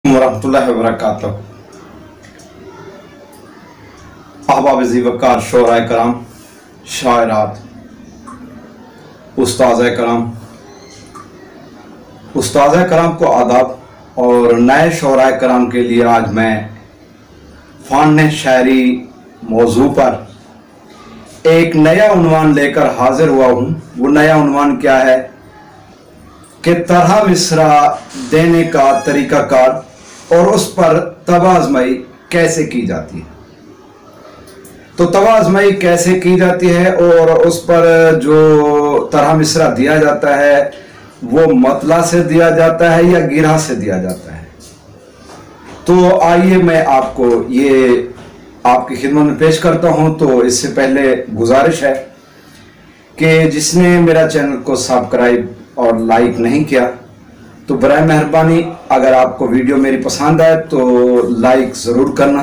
वरहमतुल्लाहि वबरकातुहू। अहबाब ज़ीवकार, शोराए कराम, शायरात, उस्ताज़ कराम को आदाब। और नए शोराए कराम के लिए आज मैं फ़न शायरी मौजू पर एक नया उन्वान लेकर हाजिर हुआ हूँ। वो नया उन्वान क्या है कि तरह मिसरा देने का तरीक़ाकार और उस पर तवाज़माई कैसे की जाती है। तो तवाज़माई कैसे की जाती है और उस पर जो तरह मिसरा दिया जाता है वो मतला से दिया जाता है या गिरा से दिया जाता है। तो आइए मैं आपको ये आपकी खिदमत में पेश करता हूं। तो इससे पहले गुजारिश है कि जिसने मेरा चैनल को सब्सक्राइब और लाइक नहीं किया तो बराए मेहरबानी अगर आपको वीडियो मेरी पसंद आए तो लाइक ज़रूर करना।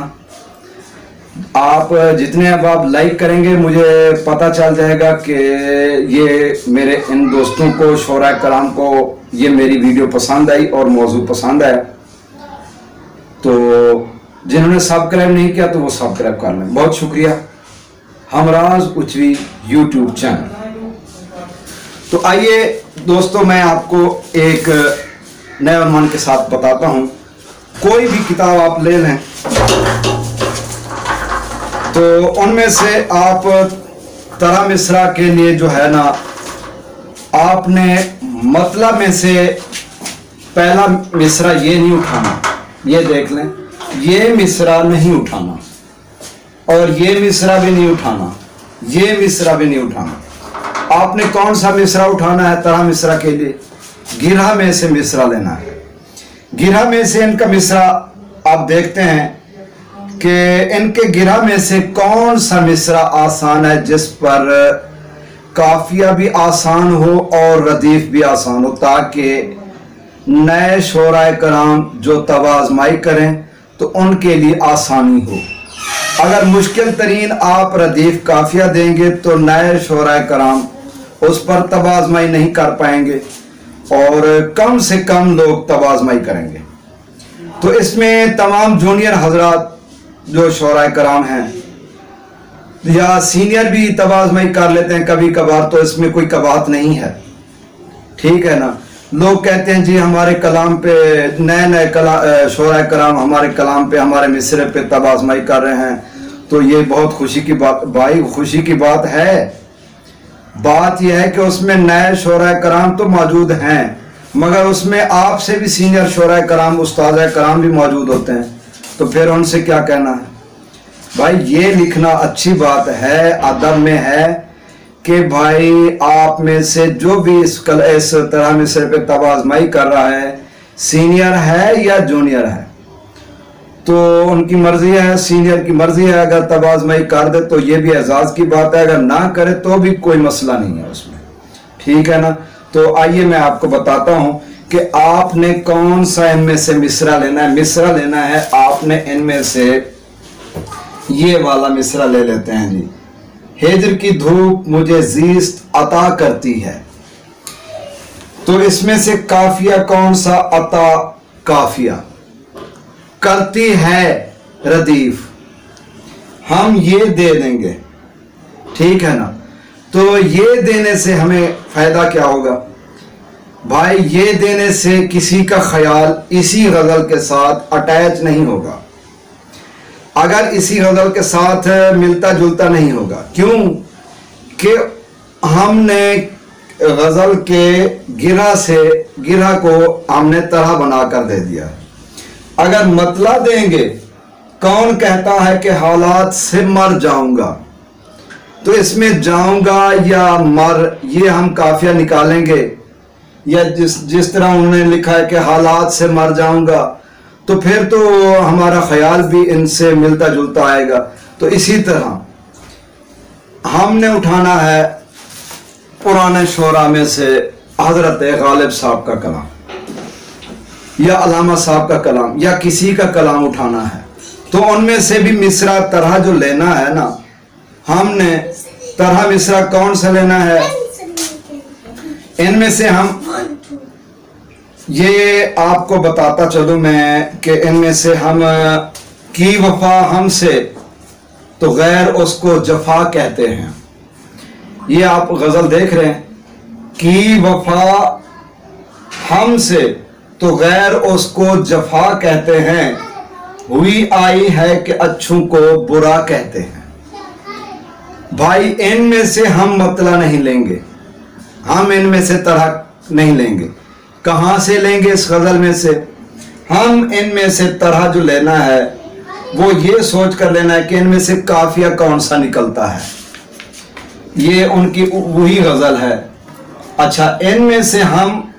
आप जितने अब आप लाइक करेंगे मुझे पता चल जाएगा कि ये मेरे इन दोस्तों को, शोराए कराम को ये मेरी वीडियो पसंद आई और मौजू पसंद आया। तो जिन्होंने सब्सक्राइब नहीं किया तो वो सब्सक्राइब कर लें। बहुत शुक्रिया। Humraaz उचवी YouTube channel. तो आइए दोस्तों, मैं आपको एक नए उन्वान के साथ बताता हूं। कोई भी किताब आप ले लें तो उनमें से आप तरह मिसरा के लिए जो है ना, आपने मतलब में से पहला मिसरा ये नहीं उठाना। ये देख लें, ये मिसरा नहीं उठाना और ये मिसरा भी नहीं उठाना, ये मिसरा भी नहीं उठाना। आपने कौन सा मिसरा उठाना है तरह मिसरा के लिए? गिरह में से मिसरा लेना है। गिरह में से इनका मिसरा आप देखते हैं कि इनके गिरह में से कौन सा मिसरा आसान है जिस पर काफिया भी आसान हो और रदीफ भी आसान हो, ताकि नए शोराए कराम जो तवाज़माई करें तो उनके लिए आसानी हो। अगर मुश्किल तरीन आप रदीफ काफिया देंगे तो नए शोराए कराम उस पर तवाज़माई नहीं कर पाएंगे और कम से कम लोग तवाज़माई करेंगे। तो इसमें तमाम जूनियर हजरात जो शोराए कराम हैं या सीनियर भी तवाज़माई कर लेते हैं कभी कभार, तो इसमें कोई कबाहत नहीं है। ठीक है ना। लोग कहते हैं जी हमारे कलाम पे नए शोराए कराम हमारे कलाम पे, हमारे मिसरे पे तवाज़माई कर रहे हैं, तो ये बहुत खुशी की बात, भाई खुशी की बात है। बात यह है कि उसमें नए शोराए कराम तो मौजूद हैं, मगर उसमें आपसे भी सीनियर शोराए कराम, उस्ताज़ कराम भी मौजूद होते हैं। तो फिर उनसे क्या कहना है भाई? ये लिखना अच्छी बात है, अदब में है कि भाई आप में से जो भी इस तरह मिसरे पे तवाज़माई कर रहा है, सीनियर है या जूनियर है, तो उनकी मर्जी है, सीनियर की मर्जी है। अगर तवाज़माई कर दे तो ये भी एजाज की बात है, अगर ना करे तो भी कोई मसला नहीं है उसमें। ठीक है ना। तो आइए मैं आपको बताता हूं कि आपने कौन सा इनमें से मिसरा लेना है। मिसरा लेना है आपने इनमें से ये वाला मिसरा ले लेते हैं जी। हिज्र की धूप मुझे ज़ीस्त अता करती है। तो इसमें से काफिया कौन सा? अता काफिया करती है रदीफ, हम ये दे देंगे। ठीक है ना। तो ये देने से हमें फायदा क्या होगा भाई? ये देने से किसी का ख्याल इसी गजल के साथ अटैच नहीं होगा, अगर इसी गजल के साथ मिलता जुलता नहीं होगा। क्यों कि हमने गजल के गिरा को हमने तरह बनाकर दे दिया। अगर मतला देंगे, कौन कहता है कि हालात से मर जाऊंगा, तो इसमें जाऊंगा या मर ये हम काफिया निकालेंगे, या जिस तरह उन्होंने लिखा है कि हालात से मर जाऊंगा, तो फिर तो हमारा ख्याल भी इनसे मिलता जुलता आएगा। तो इसी तरह हमने उठाना है पुराने शोरा में से हजरत गालिब साहब का कलाम या अलामा साहब का कलाम या किसी का कलाम उठाना है। तो उनमें से भी मिसरा तरह जो लेना है ना, हमने तरह मिसरा कौन सा लेना है? इनमें से हम ये आपको बताता चलूं मैं कि इनमें से हम की वफा हमसे तो गैर उसको जफा कहते हैं। ये आप गजल देख रहे हैं, की वफा हमसे तो गैर उसको जफा कहते हैं, हुई आई है कि अच्छों को बुरा कहते हैं। भाई इनमें से हम मतला नहीं लेंगे, हम इनमें से तरह नहीं लेंगे। कहां से लेंगे? इस गजल में से। हम इनमें से तरह जो लेना है वो ये सोच कर लेना है कि इनमें से काफिया कौन सा निकलता है। ये उनकी वही गजल है। अच्छा, इनमें से हम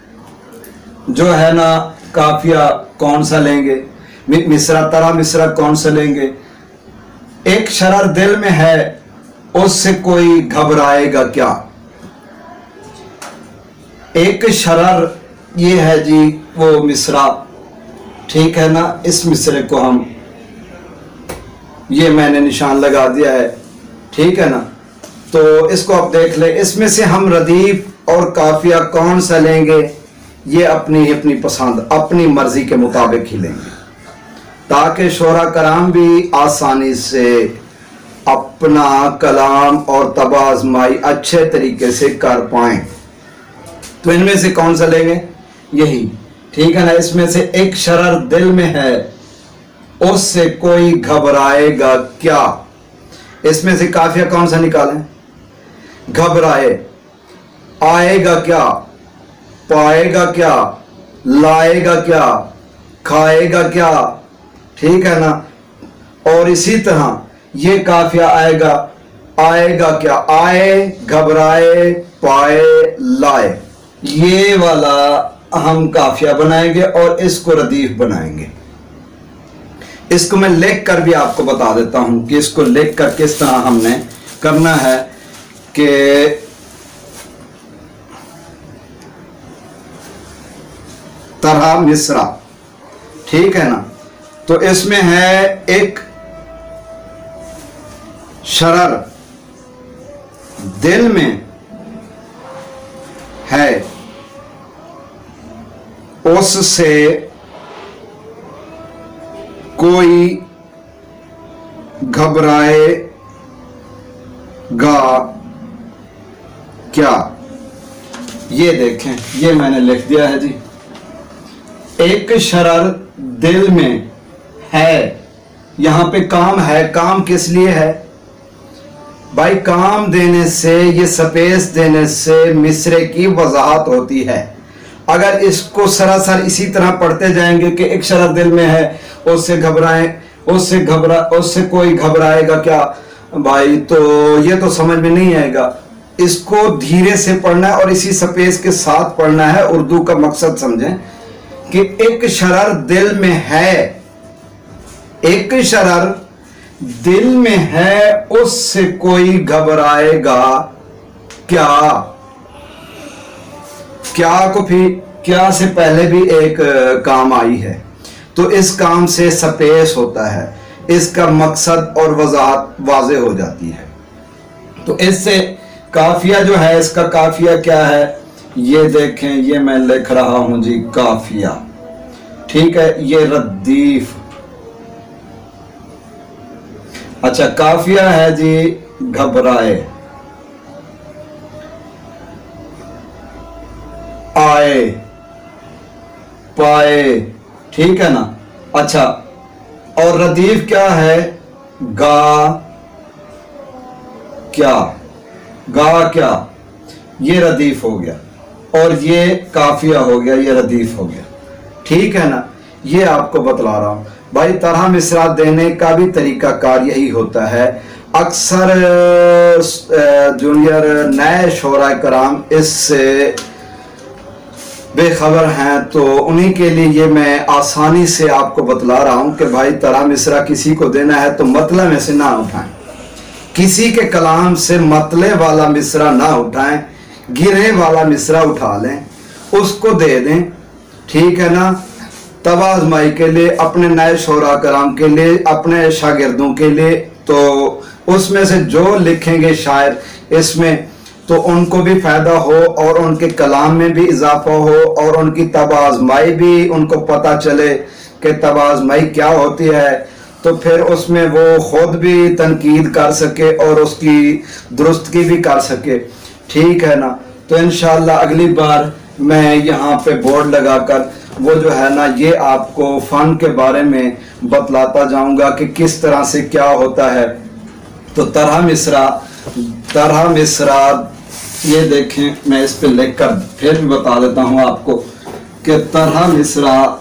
जो है ना काफिया कौन सा लेंगे, मिसरा तरह मिसरा कौन सा लेंगे? एक शरर दिल में है उससे कोई घबराएगा क्या। एक शरर ये है जी वो मिसरा, ठीक है ना। इस मिसरे को हम, ये मैंने निशान लगा दिया है, ठीक है ना। तो इसको आप देख ले। इसमें से हम रदीफ और काफिया कौन सा लेंगे ये अपनी अपनी पसंद अपनी मर्जी के मुताबिक ही लेंगे, ताकि शोरा कराम भी आसानी से अपना कलाम और तबाज़माई अच्छे तरीके से कर पाएं। तो इनमें से कौन सा लेंगे? यही, ठीक है ना। इसमें से एक शरर दिल में है उससे कोई घबराएगा क्या। इसमें से काफिया कौन सा निकालें? घबराए, आएगा क्या, पाएगा क्या, लाएगा क्या, खाएगा क्या, ठीक है ना। और इसी तरह ये काफिया आएगा, आएगा क्या, आए, घबराए, पाए, लाए, ये वाला हम काफिया बनाएंगे और इसको रदीफ बनाएंगे। इसको मैं लिख कर भी आपको बता देता हूं कि इसको लिख कर किस तरह हमने करना है। कि तरह मिसरा, ठीक है ना। तो इसमें है एक शरर दिल में है उससे कोई घबराएगा क्या। ये देखें, ये मैंने लिख दिया है जी। एक शरर दिल में है, यहां पे काम है। काम किस लिए है भाई? काम देने से, ये स्पेस देने से मिसरे की वजाहत होती है। अगर इसको सरासर इसी तरह पढ़ते जाएंगे कि एक शरर दिल में है उससे घबराएं, उससे कोई घबराएगा क्या भाई, तो ये तो समझ में नहीं आएगा। इसको धीरे से पढ़ना है और इसी स्पेस के साथ पढ़ना है। उर्दू का मकसद समझें कि एक शरर दिल में है, एक शरर दिल में है उससे कोई घबराएगा क्या। क्या को फिर क्या से पहले भी एक काम आई है, तो इस काम से स्पेस होता है, इसका मकसद और वजाहत वाज़े हो जाती है। तो इससे काफिया जो है, इसका काफिया क्या है ये देखें। ये मैं लिख रहा हूं जी काफिया, ठीक है। ये रदीफ। अच्छा, काफिया है जी घबराए, आए, पाए, ठीक है ना। अच्छा, और रदीफ क्या है? गा क्या, गा क्या, ये रदीफ हो गया और ये काफिया हो गया, ये रदीफ हो गया, ठीक है ना। ये आपको बतला रहा हूं भाई। तरह मिसरा देने का भी तरीका कार यही होता है। अक्सर जूनियर नए शोरा कराम इससे बेखबर हैं, तो उन्हीं के लिए ये मैं आसानी से आपको बतला रहा हूं कि भाई तरह मिसरा किसी को देना है तो मतले में से ना उठाएं, किसी के कलाम से मतले वाला मिसरा ना उठाएं, गिरे वाला मिसरा उठा लें, उसको दे दें, ठीक है ना। तबाज़माई के लिए, अपने नए शोरा कराम के लिए, अपने शागिर्दों के लिए, तो उसमें से जो लिखेंगे शायर इसमें, तो उनको भी फायदा हो और उनके कलाम में भी इजाफा हो और उनकी तबाज़माई भी उनको पता चले कि तबाज़माई क्या होती है, तो फिर उसमें वो खुद भी तनकीद कर सके और उसकी दुरुस्तगी भी कर सके। ठीक है ना। तो इंशाअल्लाह अगली बार मैं यहाँ पे बोर्ड लगाकर वो जो है ना ये आपको फ़न के बारे में बतलाता जाऊंगा कि किस तरह से क्या होता है। तो तरह मिसरा ये देखें, मैं इस पे लिखकर फिर भी बता देता हूँ आपको कि तरह मिसरा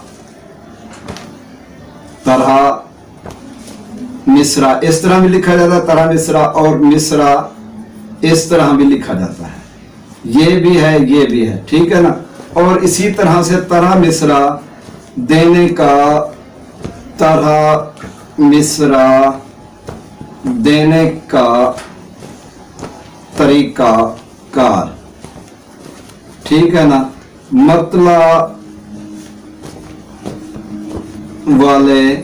इस तरह भी लिखा जाता है, तरह मिसरा, और मिसरा इस तरह भी लिखा जाता है, ये भी है ये भी है। ठीक है ना। और इसी तरह से तरह मिसरा देने का, तरह मिसरा देने का तरीका कार। ठीक है ना। मतलब वाले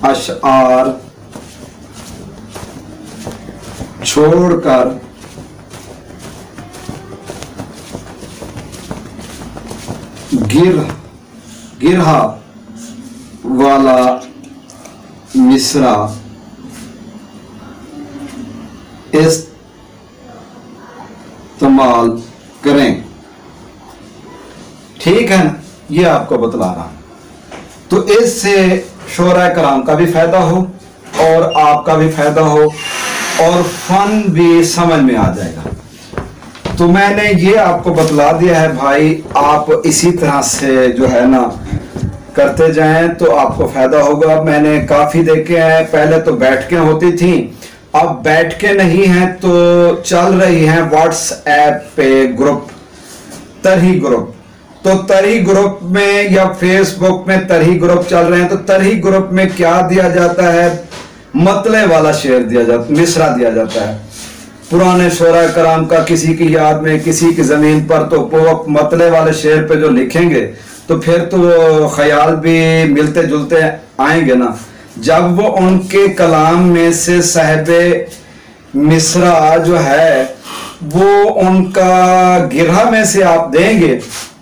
अशआर छोड़कर गिरहा वाला मिसरा इस्तेमाल करें। ठीक है ना। ये आपको बतला रहा हूं। तो इससे शोरा कराम का भी फायदा हो और आपका भी फायदा हो और फन भी समझ में आ जाएगा। तो मैंने ये आपको बतला दिया है भाई, आप इसी तरह से जो है ना करते जाएं तो आपको फायदा होगा। मैंने काफी देखे हैं, पहले तो बैठ के होती थी, अब बैठ के नहीं है तो चल रही हैं व्हाट्सएप पे ग्रुप, तरही ग्रुप। तो तरही ग्रुप में या फेसबुक में तरही ग्रुप चल रहे हैं, तो तरही ग्रुप में क्या दिया जाता है, मतले वाला शेर दिया जाता, मिसरा दिया जाता है पुराने शोरा कराम का, किसी की याद में, किसी की जमीन पर। तो वो मतले वाले शेर पे जो लिखेंगे तो फिर तो वो ख्याल भी मिलते जुलते आएंगे ना। जब वो उनके कलाम में से साहिबे मिसरा जो है वो उनका गिरहा में से आप देंगे,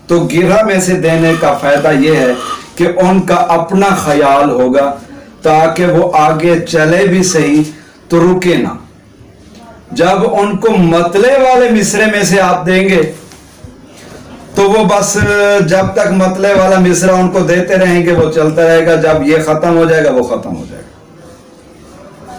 तो गिरहा में से देने का फायदा ये है कि उनका अपना ख्याल होगा, ताकि वो आगे चले भी सही तो रुके ना। जब उनको मतले वाले मिसरे में से आप देंगे तो वो बस जब तक मतले वाला मिसरा उनको देते रहेंगे वो चलता रहेगा, जब ये खत्म हो जाएगा वो खत्म हो जाएगा।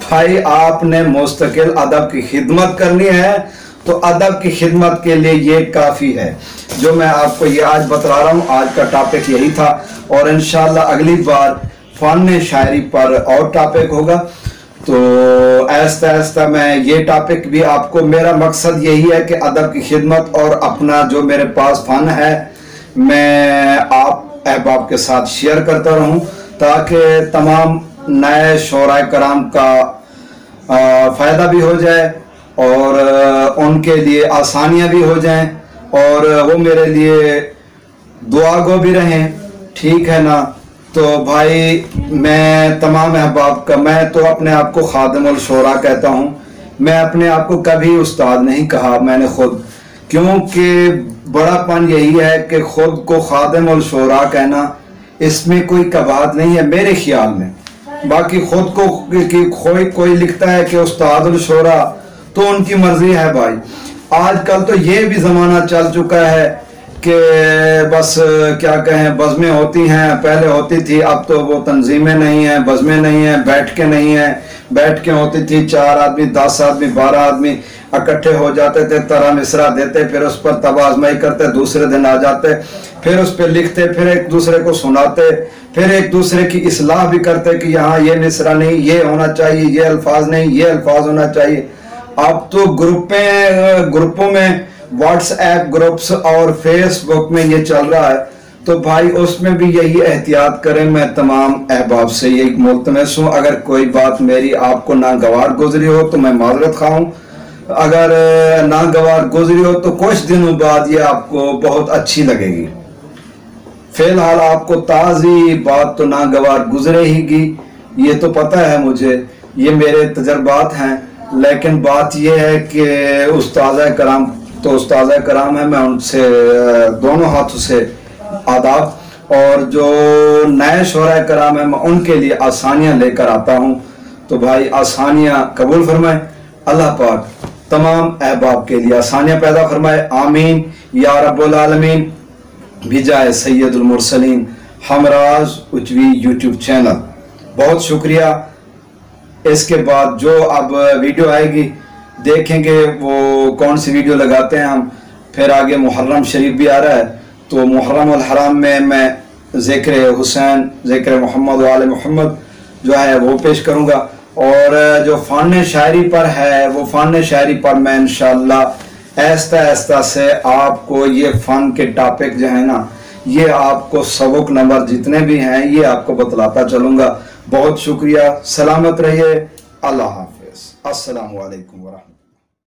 भाई आपने मुस्तकिल अदब की खिदमत करनी है, तो अदब की खिदमत के लिए ये काफी है जो मैं आपको ये आज बता रहा हूँ। आज का टॉपिक यही था और इंशाल्लाह अगली बार फन शायरी पर और टॉपिक होगा। तो ऐसा ऐसा मैं ये टॉपिक भी आपको, मेरा मकसद यही है कि अदब की खिदमत और अपना जो मेरे पास फन है मैं आप अहबाब के साथ शेयर करता रहूं, ताकि तमाम नए शोरा कराम का फ़ायदा भी हो जाए और उनके लिए आसानियां भी हो जाएं और वो मेरे लिए दुआ गो भी रहें। ठीक है ना। तो भाई मैं तमाम अहबाब का, मैं तो अपने आप को खादिमुल शोरा कहता हूँ, मैं अपने आप को कभी उस्ताद नहीं कहा मैंने खुद, क्योंकि बड़ापन यही है कि खुद को खादिमुल शोरा कहना, इसमें कोई कबात नहीं है मेरे ख्याल में। बाकी खुद को कोई लिखता है कि उस्तादुल शोरा, तो उनकी मर्जी है भाई। आजकल तो ये भी ज़माना चल चुका है कि बस क्या कहें, बज़में होती हैं, पहले होती थी, अब तो वो तंजीमें नहीं हैं, बज़में नहीं हैं, बैठ के नहीं हैं। बैठ के होती थी 4 आदमी 10 आदमी 12 आदमी इकट्ठे हो जाते थे, तरह मिसरा देते, फिर उस पर तबाज़माई करते, दूसरे दिन आ जाते, फिर उस पर लिखते, फिर एक दूसरे को सुनाते, फिर एक दूसरे की इस्लाह भी करते कि यहाँ ये मिसरा नहीं, ये होना चाहिए, ये अल्फाज नहीं, ये अल्फाज होना चाहिए। अब तो ग्रुपों में व्हाट्सएप ग्रुप्स और फेसबुक में ये चल रहा है, तो भाई उसमें भी यही एहतियात करें। मैं तमाम अहबाब से यही मुल्तमस हूँ, अगर कोई बात मेरी आपको नागवार गुजरी हो तो मैं माजरत खाऊं, अगर नागवार गुजरी हो तो कुछ दिनों बाद ये आपको बहुत अच्छी लगेगी। फिलहाल आपको ताज़ी बात तो नागवार गुजरेगी, ये तो पता है मुझे, ये मेरे तजर्बात हैं। लेकिन बात यह है कि उस्ताद कराम तो उस्ताद कराम है, मैं उनसे दोनों हाथों से आदाब, और जो नए शोरा कराम है मैं उनके लिए आसानियाँ लेकर आता हूँ। तो भाई आसानियाँ कबूल फरमाए, अल्लाह पाक तमाम अहबाब के लिए आसानियाँ पैदा फरमाए, आमीन या रब्बुल आलमीन। बिजाए सैयदुल मुरसलीन हमराज उचवी यूट्यूब चैनल, बहुत शुक्रिया। इसके बाद जो अब वीडियो आएगी देखेंगे वो कौन सी वीडियो लगाते हैं हम। फिर आगे मुहर्रम शरीफ भी आ रहा है, तो मुहर्रम अल हराम में मैं ज़िक्र हुसैन, ज़िक्र मोहम्मद वाले मोहम्मद जो है वो पेश करूँगा। और जो फ़न शायरी पर है वो फ़न शायरी पर मैं इंशाअल्लाह ऐसा ऐसा से आपको ये फ़न के टॉपिक जो है ना, ये आपको सबक नंबर जितने भी हैं ये आपको बतलाता चलूँगा। बहुत शुक्रिया, सलामत रहिए, अल्लाह हाफिज़, अस्सलामु अलैकुम वरहमतुल्लाह।